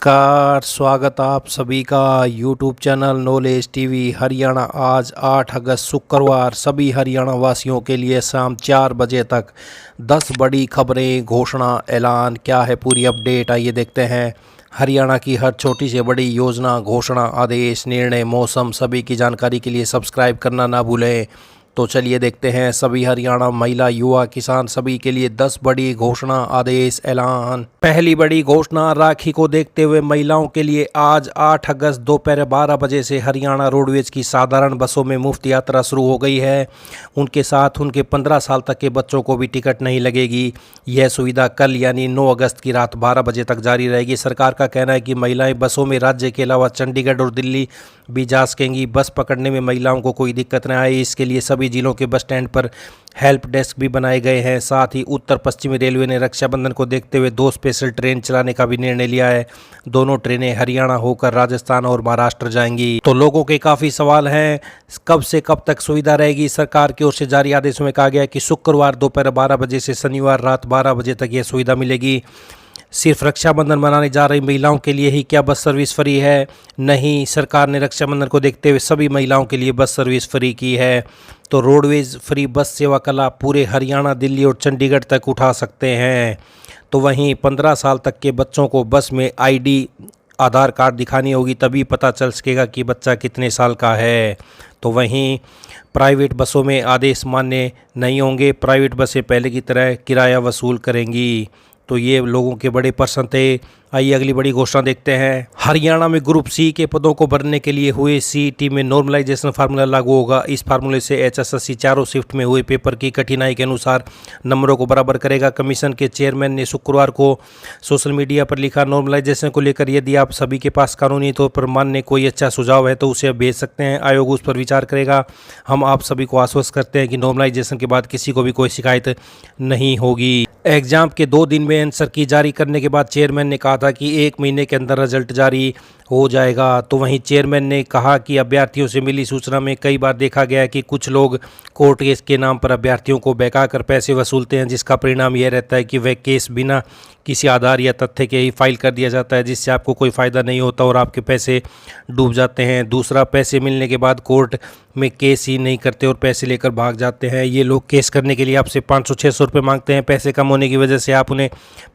नमस्कार, स्वागत आप सभी का YouTube channel knowledge TV Haryana. आज 8 अगस्त शुक्रवार सभी हरियाणा वासियों के लिए शाम 4 बजे तक 10 बड़ी खबरें, घोषणा, ऐलान क्या है पूरी अपडेट आइए देखते हैं। हरियाणा की हर छोटी से बड़ी योजना, घोषणा, आदेश, निर्णय, मौसम सभी की जानकारी के लिए सब्सक्राइब करना ना भूलें। तो चलिए देखते हैं सभी हरियाणा महिला, युवा, किसान सभी के लिए 10 बड़ी घोषणा, आदेश, ऐलान। पहली बड़ी घोषणा, राखी को देखते हुए महिलाओं के लिए आज 8 अगस्त दोपहर 12 बजे से हरियाणा रोडवेज की साधारण बसों में मुफ्त यात्रा शुरू हो गई है। उनके साथ उनके 15 साल तक के बच्चों को भी टिकट नहीं लगेगी। यह सुविधा कल यानी 9 अगस्त की रात 12 बजे तक जारी रहेगी। सरकार का कहना है कि महिलाएं बसों में राज्य के अलावा चंडीगढ़ और दिल्ली भी जा सकेंगी। बस पकड़ने में महिलाओं को कोई दिक्कत न आए, इसके लिए सभी जिलों के बस स्टैंड पर हेल्प डेस्क भी बनाए गए हैं। साथ ही उत्तर पश्चिमी रेलवे ने रक्षाबंधन को देखते हुए 2 स्पेशल ट्रेन चलाने का भी निर्णय लिया है। दोनों ट्रेनें हरियाणा होकर राजस्थान और महाराष्ट्र जाएंगी। तो लोगों के काफ़ी सवाल हैं, कब से कब तक सुविधा रहेगी। सरकार की ओर से जारी आदेशों में कहा गया है कि शुक्रवार दोपहर 12 बजे से शनिवार रात 12 बजे तक यह सुविधा मिलेगी। सिर्फ रक्षाबंधन मनाने जा रही महिलाओं के लिए ही क्या बस सर्विस फ्री है? नहीं, सरकार ने रक्षाबंधन को देखते हुए सभी महिलाओं के लिए बस सर्विस फ्री की है। तो रोडवेज फ्री बस सेवा का लाभ पूरे हरियाणा, दिल्ली और चंडीगढ़ तक उठा सकते हैं। तो वहीं 15 साल तक के बच्चों को बस में आईडी, आधार कार्ड दिखानी होगी, तभी पता चल सकेगा कि बच्चा कितने साल का है। तो वहीं प्राइवेट बसों में आदेश मान्य नहीं होंगे। प्राइवेट बसें पहले की तरह किराया वसूल करेंगी। तो ये लोगों के बड़े प्रश्न थे। आइए अगली बड़ी घोषणा देखते हैं। हरियाणा में ग्रुप सी के पदों को भरने के लिए हुए सीईटी में नॉर्मलाइजेशन फार्मूला लागू होगा। इस फार्मूले से एचएसएससी चारों शिफ्ट में हुए पेपर की कठिनाई के अनुसार नंबरों को बराबर करेगा। कमीशन के चेयरमैन ने शुक्रवार को सोशल मीडिया पर लिखा, नॉर्मलाइजेशन को लेकर यदि आप सभी के पास कानूनी तौर पर मान्य कोई अच्छा सुझाव है तो उसे आप भेज सकते हैं। आयोग उस पर विचार करेगा। हम आप सभी को आश्वस्त करते हैं कि नॉर्मलाइजेशन के बाद किसी को भी कोई शिकायत नहीं होगी। एग्जाम के 2 दिन में आंसर की जारी करने के बाद चेयरमैन ने कहा था कि 1 महीने के अंदर रिजल्ट जारी हो जाएगा। तो वहीं चेयरमैन ने कहा कि अभ्यर्थियों से मिली सूचना में कई बार देखा गया है कि कुछ लोग कोर्ट केस के नाम पर अभ्यर्थियों को बहका कर पैसे वसूलते हैं, जिसका परिणाम यह रहता है कि वह केस बिना किसी आधार या तथ्य के ही फाइल कर दिया जाता है, जिससे आपको कोई फ़ायदा नहीं होता और आपके पैसे डूब जाते हैं। दूसरा, पैसे मिलने के बाद कोर्ट में केस ही नहीं करते और पैसे लेकर भाग जाते हैं। ये लोग केस करने के लिए आपसे 500-600 रुपये मांगते हैं। पैसे कम होने की वजह से आप उन्हें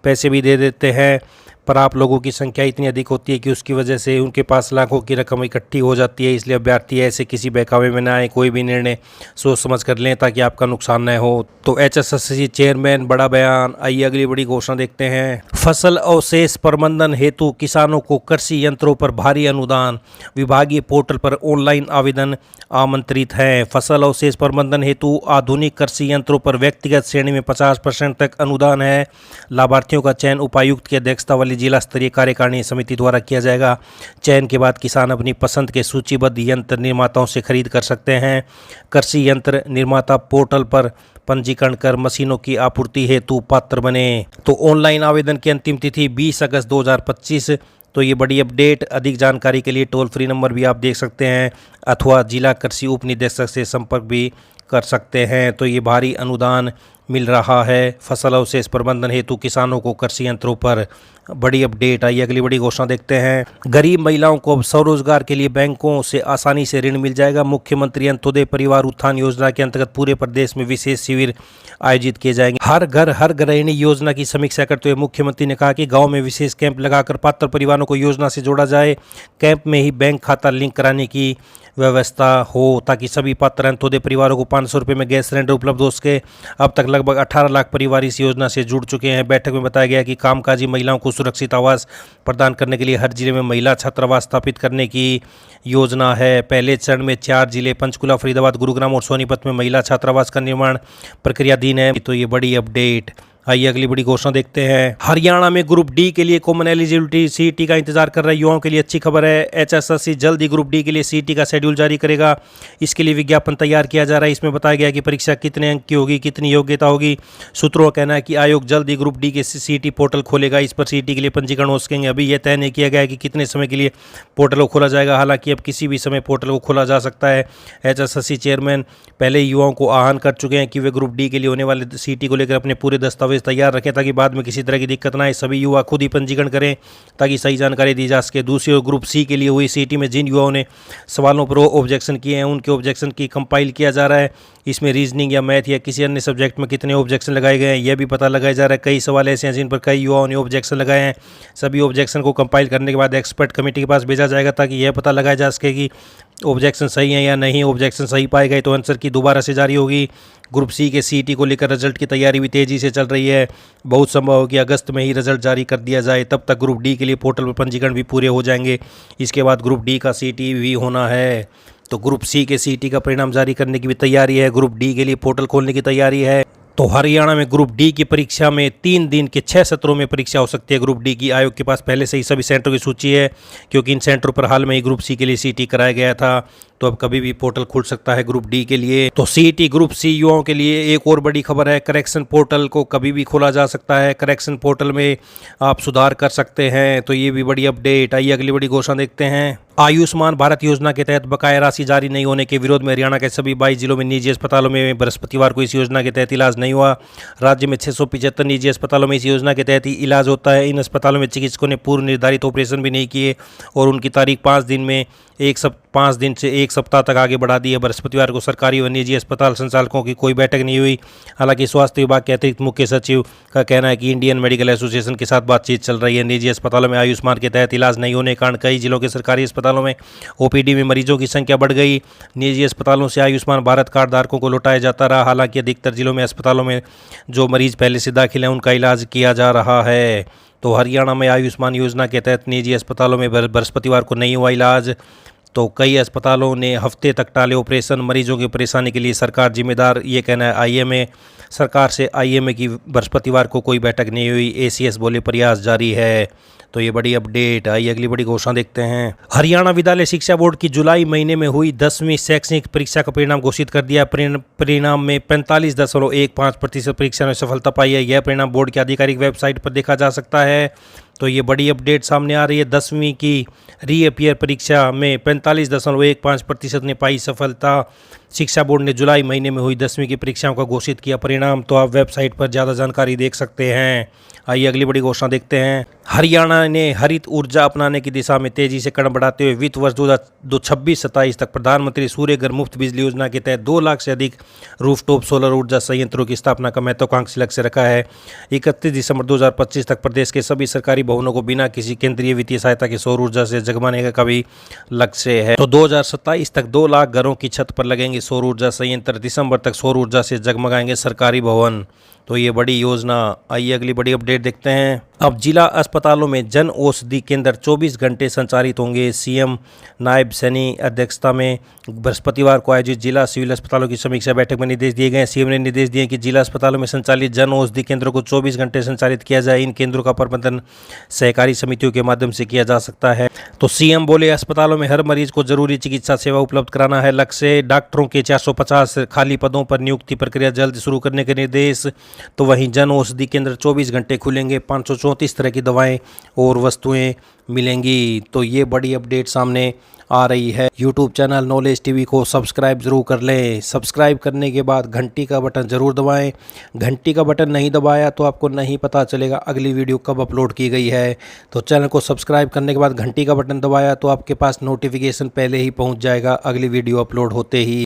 पैसे भी दे देते हैं, पर आप लोगों की संख्या इतनी अधिक होती है कि उसकी वजह से उनके पास लाखों की रकम इकट्ठी हो जाती है। इसलिए अभ्यर्थी ऐसे किसी बहकावे में न आए, कोई भी निर्णय सोच समझ कर लें ताकि आपका नुकसान न हो। तो एचएसएससी चेयरमैन बड़ा बयान। आइए अगली बड़ी घोषणा देखते हैं। फसल अवशेष प्रबंधन हेतु किसानों को कृषि यंत्रों पर भारी अनुदान। विभागीय पोर्टल पर ऑनलाइन आवेदन आमंत्रित है। फसल अवशेष प्रबंधन हेतु आधुनिक कृषि यंत्रों पर व्यक्तिगत श्रेणी में 50% तक अनुदान है। लाभार्थियों का चयन उपायुक्त की अध्यक्षता वाली जिला स्तरीय कार्यकारिणी समिति द्वारा किया जाएगा। चयन के बाद किसान अपनी पसंद के सूचीबद्ध यंत्र निर्माताओं से खरीद कर सकते हैं। कृषि यंत्र निर्माता पोर्टल पर पंजीकरण कर मशीनों की आपूर्ति हेतु पात्र बने। तो ऑनलाइन आवेदन की अंतिम तिथि 20 अगस्त 2025। तो ये बड़ी अपडेट। अधिक जानकारी के लिए टोल फ्री नंबर भी आप देख सकते हैं अथवा जिला कृषि उप निदेशक से संपर्क भी कर सकते हैं। तो ये भारी अनुदान मिल रहा है फसल अवशेष प्रबंधन हेतु किसानों को कृषि यंत्रों पर। बड़ी अपडेट। आइए अगली बड़ी घोषणा देखते हैं। गरीब महिलाओं को अब स्वरोजगार के लिए बैंकों से आसानी से ऋण मिल जाएगा। मुख्यमंत्री अंत्योदय परिवार उत्थान योजना के अंतर्गत पूरे प्रदेश में विशेष शिविर आयोजित किए जाएंगे। हर घर हर गृहिणी योजना की समीक्षा करते हुए मुख्यमंत्री ने कहा कि गाँव में विशेष कैंप लगाकर पात्र परिवारों को योजना से जोड़ा जाए। कैंप में ही बैंक खाता लिंक कराने की व्यवस्था हो ताकि सभी पात्र अंत्योदय परिवारों को 500 रुपये में गैस सिलेंडर उपलब्ध हो सके। अब तक लगभग 18 लाख परिवार इस योजना से जुड़ चुके हैं। बैठक में बताया गया कि कामकाजी महिलाओं को सुरक्षित आवास प्रदान करने के लिए हर जिले में महिला छात्रावास स्थापित करने की योजना है। पहले चरण में 4 जिले पंचकुला, फरीदाबाद, गुरुग्राम और सोनीपत में महिला छात्रावास का निर्माण प्रक्रियाधीन है। तो ये बड़ी अपडेट। आइए अगली बड़ी घोषणा देखते हैं। हरियाणा में ग्रुप डी के लिए कॉमन एलिजिबिलिटी सीईटी का इंतजार कर रहे युवाओं के लिए अच्छी खबर है। एचएसएससी जल्द ही ग्रुप डी के लिए सीईटी का शेड्यूल जारी करेगा। इसके लिए विज्ञापन तैयार किया जा रहा है। इसमें बताया गया कि परीक्षा कितने अंक की होगी, कितनी योग्यता होगी। सूत्रों का कहना है कि आयोग जल्द ही ग्रुप डी के सीईटी पोर्टल खोलेगा। इस पर सीईटी के लिए पंजीकरण हो सकेंगे। अभी यह तय नहीं किया गया है कि कितने समय के लिए पोर्टल को खोला जाएगा। हालांकि अब किसी भी समय पोर्टल को खोला जा सकता है। एचएसएससी चेयरमैन पहले युवाओं को आह्वान कर चुके हैं कि वे ग्रुप डी के लिए होने वाले सीईटी को लेकर अपने पूरे दस्तावेज दस्तावेज तैयार रखें ताकि बाद में किसी तरह की दिक्कत ना आए। सभी युवा खुद ही पंजीकरण करें ताकि सही जानकारी दी जा सके। दूसरी ओर ग्रुप सी के लिए हुई सीटी में जिन युवाओं ने सवालों पर ऑब्जेक्शन किए हैं उनके ऑब्जेक्शन की कंपाइल किया जा रहा है। इसमें रीजनिंग या मैथ या किसी अन्य सब्जेक्ट में कितने ऑब्जेक्शन लगाए गए हैं यह भी पता लगाया जा रहा है। कई सवाल ऐसे हैं जिन पर कई युवाओं ने ऑब्जेक्शन लगाए हैं। सभी ऑब्जेक्शन को कंपाइल करने के बाद एक्सपर्ट कमेटी के पास भेजा जाएगा ताकि यह पता लगाया जा सके कि ऑब्जेक्शन सही है या नहीं। ऑब्जेक्शन सही पाए गए तो आंसर की दोबारा से जारी होगी। ग्रुप सी के सीटी को लेकर रिजल्ट की तैयारी भी तेज़ी से चल रही है। बहुत संभव है कि अगस्त में ही रिजल्ट जारी कर दिया जाए। तब तक ग्रुप डी के लिए पोर्टल पर पंजीकरण भी पूरे हो जाएंगे। इसके बाद ग्रुप डी का सीटी भी होना है। तो ग्रुप सी के सीटी का परिणाम जारी करने की भी तैयारी है। ग्रुप डी के लिए पोर्टल खोलने की तैयारी है। तो हरियाणा में ग्रुप डी की परीक्षा में 3 दिन के 6 सत्रों में परीक्षा हो सकती है। ग्रुप डी की आयोग के पास पहले से ही सभी सेंटरों की सूची है क्योंकि इन सेंटरों पर हाल में ही ग्रुप सी के लिए सीटी कराया गया था। तो अब कभी भी पोर्टल खुल सकता है ग्रुप डी के लिए। तो सीटी ग्रुप सी युवाओं के लिए एक और बड़ी खबर है। करेक्शन पोर्टल को कभी भी खोला जा सकता है। करेक्शन पोर्टल में आप सुधार कर सकते हैं। तो ये भी बड़ी अपडेट। आइए अगली बड़ी घोषणा देखते हैं। आयुष्मान भारत योजना के तहत बकाया राशि जारी नहीं होने के विरोध में हरियाणा के सभी 22 जिलों में निजी अस्पतालों में बृहस्पतिवार को इस योजना के तहत इलाज नहीं हुआ। राज्य में 675 निजी अस्पतालों में इस योजना के तहत ही इलाज होता है। इन अस्पतालों में चिकित्सकों ने पूर्व निर्धारित ऑपरेशन भी नहीं किए और उनकी तारीख 5 दिन से 1 सप्ताह तक आगे बढ़ा दी है। बृहस्पतिवार को सरकारी व निजी अस्पताल संचालकों की कोई बैठक नहीं हुई। हालांकि स्वास्थ्य विभाग के अतिरिक्त मुख्य सचिव का कहना है कि इंडियन मेडिकल एसोसिएशन के साथ बातचीत चल रही है। निजी अस्पतालों में आयुष्मान के तहत इलाज नहीं होने के कारण कई जिलों के सरकारी अस्पतालों में ओपीडी में मरीजों की संख्या बढ़ गई। निजी अस्पतालों से आयुष्मान भारत कार्ड धारकों को लौटाया जाता रहा। हालांकि अधिकतर जिलों में अस्पतालों में जो मरीज पहले से दाखिल हैं उनका इलाज किया जा रहा है। तो हरियाणा में आयुष्मान योजना के तहत निजी अस्पतालों में बृहस्पतिवार को नहीं हुआ इलाज। तो कई अस्पतालों ने हफ्ते तक टाले ऑपरेशन। मरीजों की परेशानी के लिए सरकार जिम्मेदार, ये कहना है आईएमए। सरकार से आईएमए की बृहस्पतिवार को कोई बैठक नहीं हुई। एसीएस बोले प्रयास जारी है। तो ये बड़ी अपडेट। आइए अगली बड़ी घोषणा देखते हैं। हरियाणा विद्यालय शिक्षा बोर्ड की जुलाई महीने में हुई 10वीं शैक्षणिक परीक्षा का परिणाम घोषित कर दिया। परिणाम में 45.15% परीक्षा में सफलता पाई है। यह परिणाम बोर्ड की आधिकारिक वेबसाइट पर देखा जा सकता है। तो ये बड़ी अपडेट सामने आ रही है। 10वीं की रीअपियर परीक्षा में 45.15% ने पाई सफलता। शिक्षा बोर्ड ने जुलाई महीने में हुई 10वीं की परीक्षाओं का घोषित किया परिणाम। तो आप वेबसाइट पर ज़्यादा जानकारी देख सकते हैं। आइए अगली बड़ी घोषणा देखते हैं। हरियाणा ने हरित ऊर्जा अपनाने की दिशा में तेजी से कदम बढ़ाते हुए वित्त वर्ष 2026-27 तक प्रधानमंत्री सूर्य घर मुफ्त बिजली योजना के तहत 2 लाख से अधिक रूफटॉप सोलर ऊर्जा संयंत्रों की स्थापना का महत्वाकांक्षी लक्ष्य रखा है। 31 दिसंबर 2025 तक प्रदेश के सभी सरकारी भवनों को बिना किसी केंद्रीय वित्तीय सहायता के सौर ऊर्जा से जगमाने का भी लक्ष्य है। तो 2027 तक 2 लाख घरों की छत पर लगेंगे सौर ऊर्जा संयंत्र। दिसंबर तक सौर ऊर्जा से जगमगाएंगे सरकारी भवन। तो ये बड़ी योजना। आइए अगली बड़ी अपडेट देखते हैं। अब जिला अस्पतालों में जन औषधि केंद्र 24 घंटे संचालित होंगे। सीएम नायब सैनी अध्यक्षता में बृहस्पतिवार को आयोजित जिला सिविल अस्पतालों की समीक्षा बैठक में निर्देश दिए गए। सीएम ने निर्देश दिए कि जिला अस्पतालों में संचालित जन औषधि केंद्रों को 24 घंटे संचालित किया जाए। इन केंद्रों का प्रबंधन सहकारी समितियों के माध्यम से किया जा सकता है। तो सीएम बोले अस्पतालों में हर मरीज को जरूरी चिकित्सा सेवा उपलब्ध कराना है लक्ष्य। डॉक्टरों के 450 खाली पदों पर नियुक्ति प्रक्रिया जल्द शुरू करने के निर्देश। तो वहीं जन औषधि केंद्र 24 घंटे खुलेंगे। 534 तरह की दवाएं और वस्तुएं मिलेंगी। तो ये बड़ी अपडेट सामने आ रही है। यूट्यूब चैनल नॉलेज टीवी को सब्सक्राइब जरूर कर लें। सब्सक्राइब करने के बाद घंटी का बटन ज़रूर दबाएं। घंटी का बटन नहीं दबाया तो आपको नहीं पता चलेगा अगली वीडियो कब अपलोड की गई है। तो चैनल को सब्सक्राइब करने के बाद घंटी का बटन दबाया तो आपके पास नोटिफिकेशन पहले ही पहुंच जाएगा अगली वीडियो अपलोड होते ही।